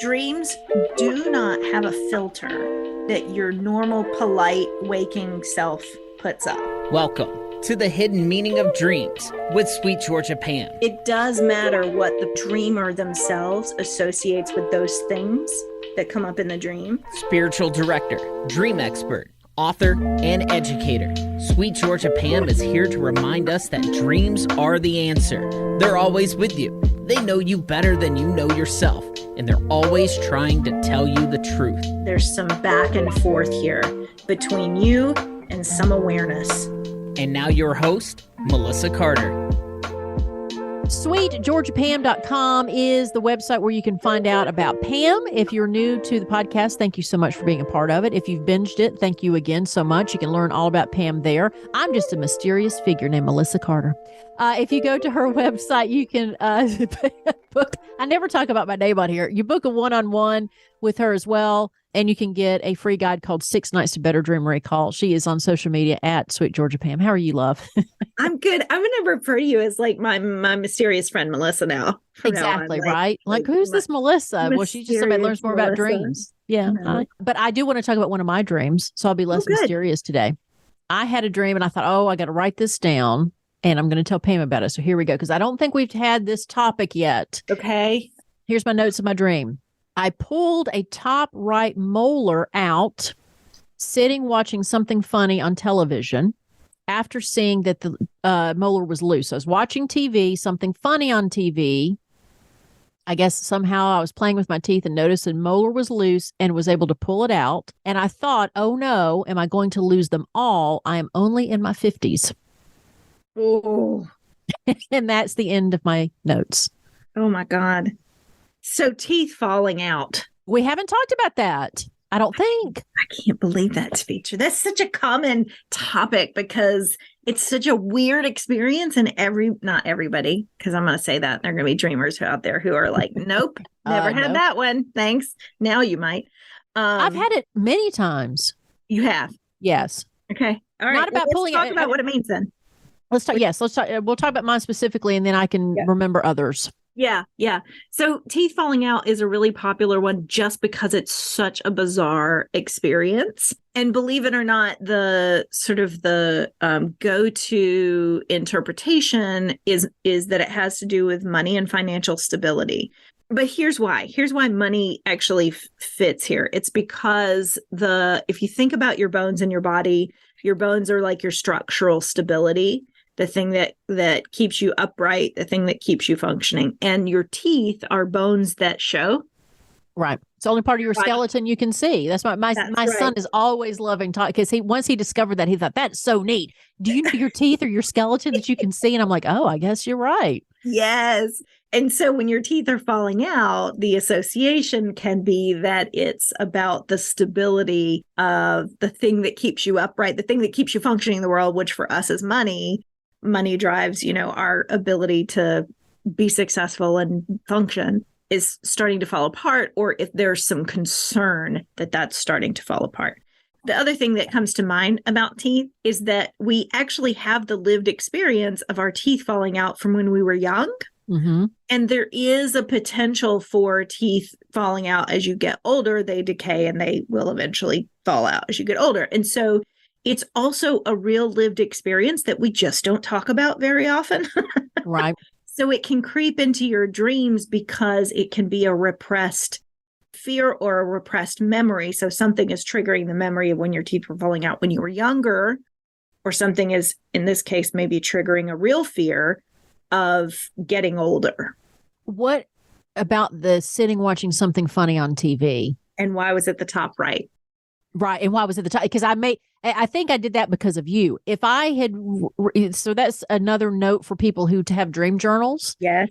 Dreams do not have a filter that your normal, polite, waking self puts up. Welcome to the hidden meaning of dreams with Sweet Georgia Pam. It does matter what the dreamer themselves associates with those things that come up in the dream. Spiritual director, dream expert, author, and educator, Sweet Georgia Pam is here to remind us that dreams are the answer. They're always with you. They know you better than you know yourself, and they're always trying to tell you the truth. There's some back and forth here between you and some awareness. And now your host, Melissa Carter. SweetGeorgiaPam.com is the website where you can find out about Pam. If you're new to the podcast, thank you so much for being a part of it. If you've binged it, thank you again so much. You can learn all about Pam there. I'm just a mysterious figure named Melissa Carter. If you go to her website, you can book. I never talk about my name on here. You book a one-on-one with her as well, and you can get a free guide called 6 Nights to Better Dream Recall. She is on social media at Sweet Georgia Pam. How are you, love? I'm good. I'm going to refer to you as like my mysterious friend Melissa now. Exactly, right? Like who's this Melissa? Well, she's just somebody learns more about dreams. Yeah. No. But I do want to talk about one of my dreams, so I'll be less mysterious today. I had a dream and I thought, I got to write this down and I'm going to tell Pam about it. So here we go, because I don't think we've had this topic yet. Okay. Here's my notes of my dream. I pulled a top right molar out, sitting watching something funny on television after seeing that the molar was loose. I was watching TV, something funny on TV. I guess somehow I was playing with my teeth and noticed the molar was loose and was able to pull it out. And I thought, oh no, am I going to lose them all? I am only in my 50s. Oh. And that's the end of my notes. Oh my God. So teeth falling out. We haven't talked about that. I don't think. I can't believe that's featured. That's such a common topic because it's such a weird experience. And not everybody, because I'm going to say that there are going to be dreamers out there who are like, nope, never had that one. Thanks. Now you might. I've had it many times. You have? Yes. Okay. All right. Not about pulling it. Let's talk about what it means then. Let's talk. Yes. Let's talk. We'll talk about mine specifically, and then I can remember others. Yeah. So teeth falling out is a really popular one just because it's such a bizarre experience. And believe it or not, the sort of the go-to interpretation is that it has to do with money and financial stability. But here's why. Here's why money actually fits here. It's because if you think about your bones in your body, your bones are like your structural stability. The thing that keeps you upright, the thing that keeps you functioning. And your teeth are bones that show. Right. It's the only part of your skeleton you can see. That's why my son is always loving talking, because once he discovered that, he thought, that's so neat. Do you know your teeth are your skeleton that you can see? And I'm like, oh, I guess you're right. Yes. And so when your teeth are falling out, the association can be that it's about the stability of the thing that keeps you upright, the thing that keeps you functioning in the world, which for us is money. Money drives, our ability to be successful and function is starting to fall apart, or if there's some concern that that's starting to fall apart. The other thing that comes to mind about teeth is that we actually have the lived experience of our teeth falling out from when we were young. Mm-hmm. And there is a potential for teeth falling out as you get older. They decay and they will eventually fall out as you get older. And so it's also a real lived experience that we just don't talk about very often. Right. So it can creep into your dreams because it can be a repressed fear or a repressed memory. So something is triggering the memory of when your teeth were falling out when you were younger, or something is, in this case, maybe triggering a real fear of getting older. What about the sitting watching something funny on TV? And why was it the top right? Right. And why was it the top? Because I think I did that because of you. If I had, so that's another note for people who have dream journals. Yes.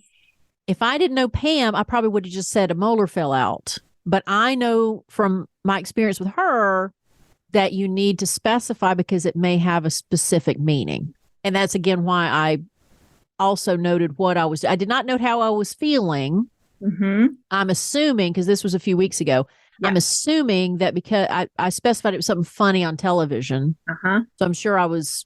If I didn't know Pam, I probably would have just said a molar fell out. But I know from my experience with her that you need to specify because it may have a specific meaning. And that's again why I also noted I did not note how I was feeling. Mm-hmm. I'm assuming, because this was a few weeks ago, I'm assuming that because I specified it was something funny on television. Uh-huh. So I'm sure I was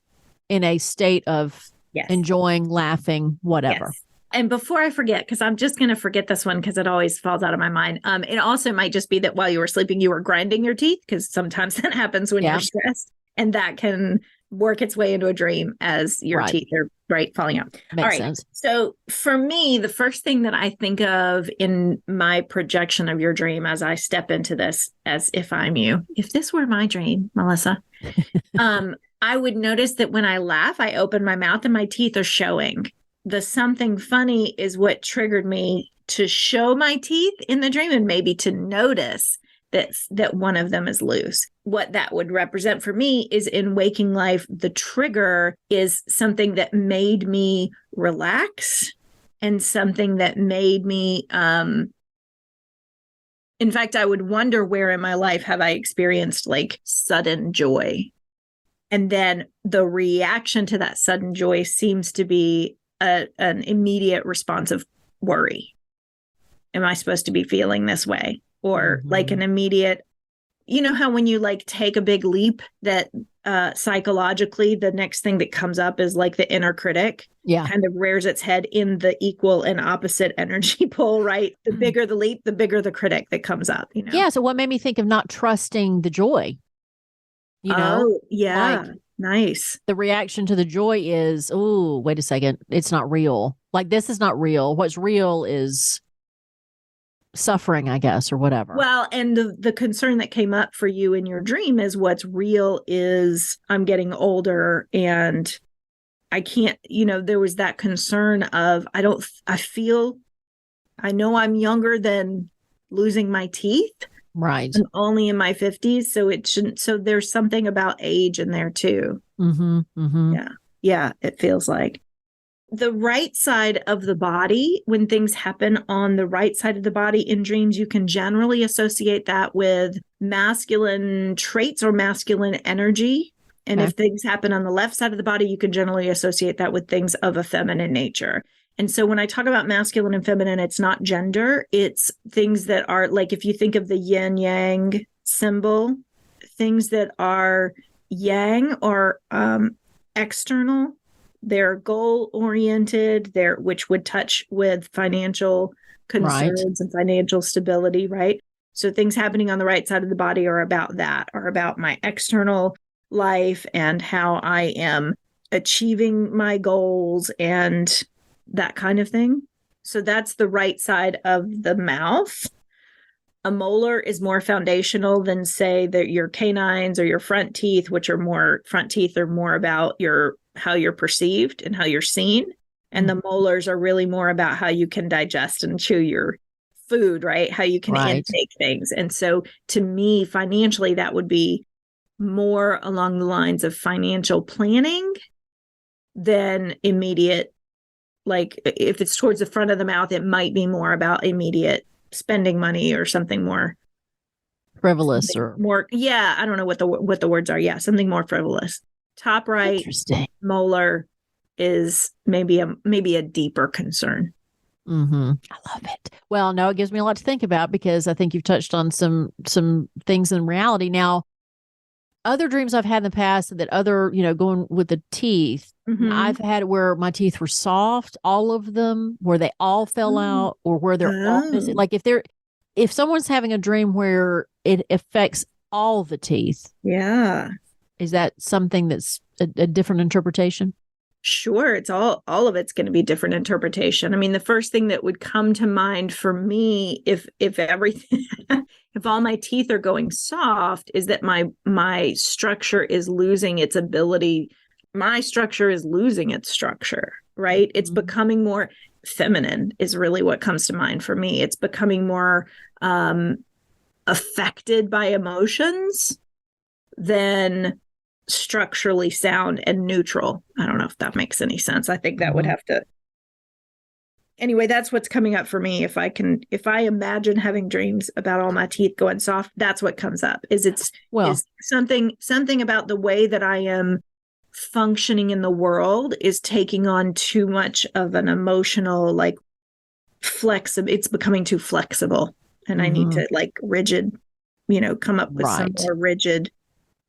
in a state of enjoying, laughing, whatever. Yes. And before I forget, because I'm just going to forget this one because it always falls out of my mind. It also might just be that while you were sleeping, you were grinding your teeth, because sometimes that happens when you're stressed, and that can work its way into a dream as your teeth are falling out. Makes sense. So for me, the first thing that I think of in my projection of your dream as I step into this, as if I'm you, if this were my dream, Melissa, I would notice that when I laugh, I open my mouth and my teeth are showing. The something funny is what triggered me to show my teeth in the dream, and maybe to notice that one of them is loose. What that would represent for me is, in waking life, the trigger is something that made me relax, and something that made me, in fact, I would wonder where in my life have I experienced like sudden joy. And then the reaction to that sudden joy seems to be an immediate response of worry. Am I supposed to be feeling this way? Or like an immediate, you know how when you like take a big leap, that psychologically the next thing that comes up is like the inner critic kind of rears its head in the equal and opposite energy pole, right? The bigger the leap, the bigger the critic that comes up, you know? Yeah. So what made me think of not trusting the joy? You know? Oh, yeah. Like, nice. The reaction to the joy is, oh, wait a second. It's not real. Like, this is not real. What's real is suffering, I guess, or whatever. Well, and the concern that came up for you in your dream is, what's real is I'm getting older and I can't, you know, there was that concern of, I know I'm younger than losing my teeth. Right. I'm only in my 50s. So it shouldn't, so there's something about age in there too. Yeah. Yeah. It feels like the right side of the body, when things happen on the right side of the body in dreams, you can generally associate that with masculine traits or masculine energy. And if things happen on the left side of the body, you can generally associate that with things of a feminine nature. And so when I talk about masculine and feminine, it's not gender. It's things that are like, if you think of the yin yang symbol, things that are yang are external. They're goal oriented, which would touch with financial concerns and financial stability, right? So things happening on the right side of the body are about that, are about my external life and how I am achieving my goals and that kind of thing. So that's the right side of the mouth. A molar is more foundational than, say, that your canines or your front teeth, which are more, front teeth are more about how you're perceived and how you're seen. And the molars are really more about how you can digest and chew your food, right? How you can intake things. And so to me, financially, that would be more along the lines of financial planning than immediate. Like if it's towards the front of the mouth, it might be more about immediate spending money or something more frivolous or more. Yeah. I don't know what the words are. Yeah. Something more frivolous. Top right molar is maybe a deeper concern. I love it. Well, no, it gives me a lot to think about, because I think you've touched on some things in reality. Now, other dreams I've had in the past that other, going with the teeth, I've had where my teeth were soft, all of them, where they all fell out, or where they're all missing. Like if someone's having a dream where it affects all the teeth. Yeah. Is that something that's a different interpretation? Sure. It's all of it's going to be different interpretation. I mean, the first thing that would come to mind for me, if everything, if all my teeth are going soft, is that my structure is losing its ability. My structure is losing its structure, right? It's becoming more feminine is really what comes to mind for me. It's becoming more affected by emotions than structurally sound and neutral. I don't know if that makes any sense. I think that would have to. Anyway, that's what's coming up for me. If I imagine having dreams about all my teeth going soft, that's what comes up. Is something about the way that I am functioning in the world is taking on too much of an emotional, like flexible. It's becoming too flexible, and I need to like rigid, come up with some more rigid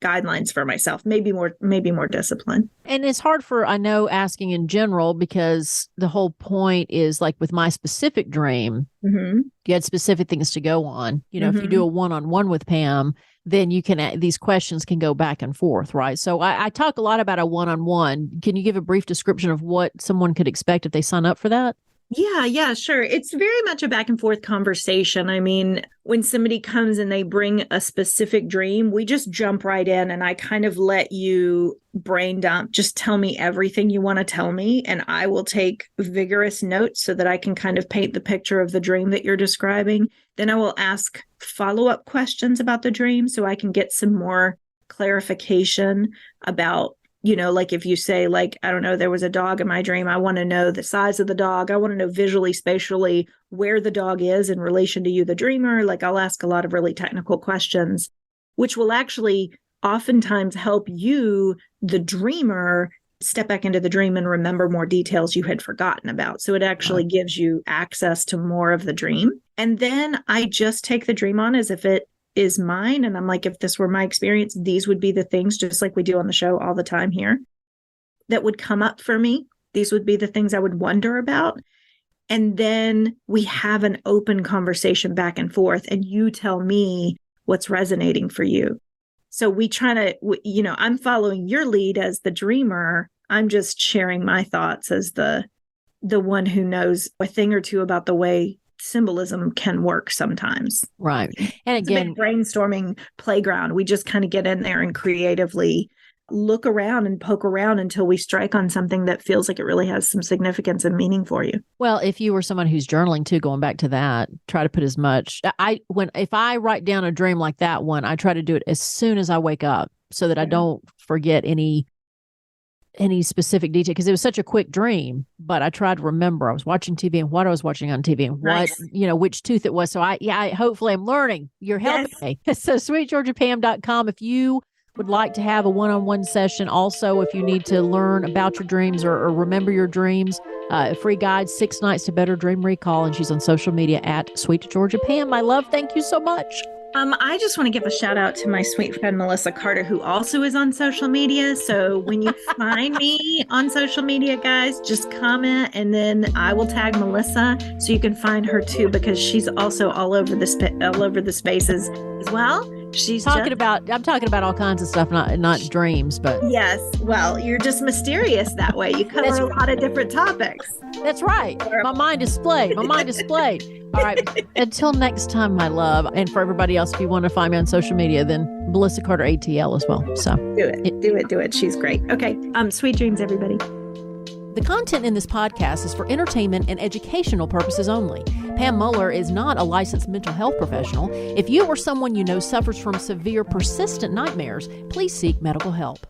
guidelines for myself, maybe more discipline. And it's hard for, I know, asking in general, because the whole point is like with my specific dream, you had specific things to go on. You know, if you do a one-on-one with Pam, then you can, these questions can go back and forth, right? So I talk a lot about a one-on-one. Can you give a brief description of what someone could expect if they sign up for that? Yeah, sure. It's very much a back and forth conversation. I mean, when somebody comes and they bring a specific dream, we just jump right in and I kind of let you brain dump. Just tell me everything you want to tell me, and I will take vigorous notes so that I can kind of paint the picture of the dream that you're describing. Then I will ask follow-up questions about the dream so I can get some more clarification about, you know, like if you say, like, I don't know, there was a dog in my dream. I want to know the size of the dog. I want to know visually, spatially, where the dog is in relation to you, the dreamer. Like, I'll ask a lot of really technical questions, which will actually oftentimes help you, the dreamer, step back into the dream and remember more details you had forgotten about. So it actually gives you access to more of the dream. And then I just take the dream on as if it is mine. And I'm like, if this were my experience, these would be the things, just like we do on the show all the time here, that would come up for me. These would be the things I would wonder about. And then we have an open conversation back and forth, and you tell me what's resonating for you. So we try to, you know, I'm following your lead as the dreamer. I'm just sharing my thoughts as the one who knows a thing or two about the way symbolism can work sometimes. Right. And again, it's a big brainstorming playground. We just kind of get in there and creatively look around and poke around until we strike on something that feels like it really has some significance and meaning for you. Well, if you were someone who's journaling too, going back to that, try to put as much. If I write down a dream like that one, I try to do it as soon as I wake up so that I don't forget any specific detail, because it was such a quick dream, but I tried to remember I was watching TV and what I was watching on TV and what, you know, which tooth it was. So I hopefully I'm learning. You're helping me. So sweetgeorgiapam.com. If you would like to have a one-on-one session, also, if you need to learn about your dreams or remember your dreams, a free guide, 6 Nights to Better Dream Recall. And she's on social media at Sweet Georgia Pam. My love, thank you so much. I just want to give a shout out to my sweet friend, Melissa Carter, who also is on social media. So when you find me on social media, guys, just comment and then I will tag Melissa so you can find her too, because she's also all over the spaces as well. She's I'm talking about all kinds of stuff, not dreams, but yes. Well, you're just mysterious that way. You cover a lot of different topics. That's right. My mind is splayed. All right. Until next time, my love. And for everybody else, if you want to find me on social media, then Melissa Carter ATL as well. So do it. She's great. Okay. Sweet dreams, everybody. The content in this podcast is for entertainment and educational purposes only. Pam Muller is not a licensed mental health professional. If you or someone you know suffers from severe, persistent nightmares, please seek medical help.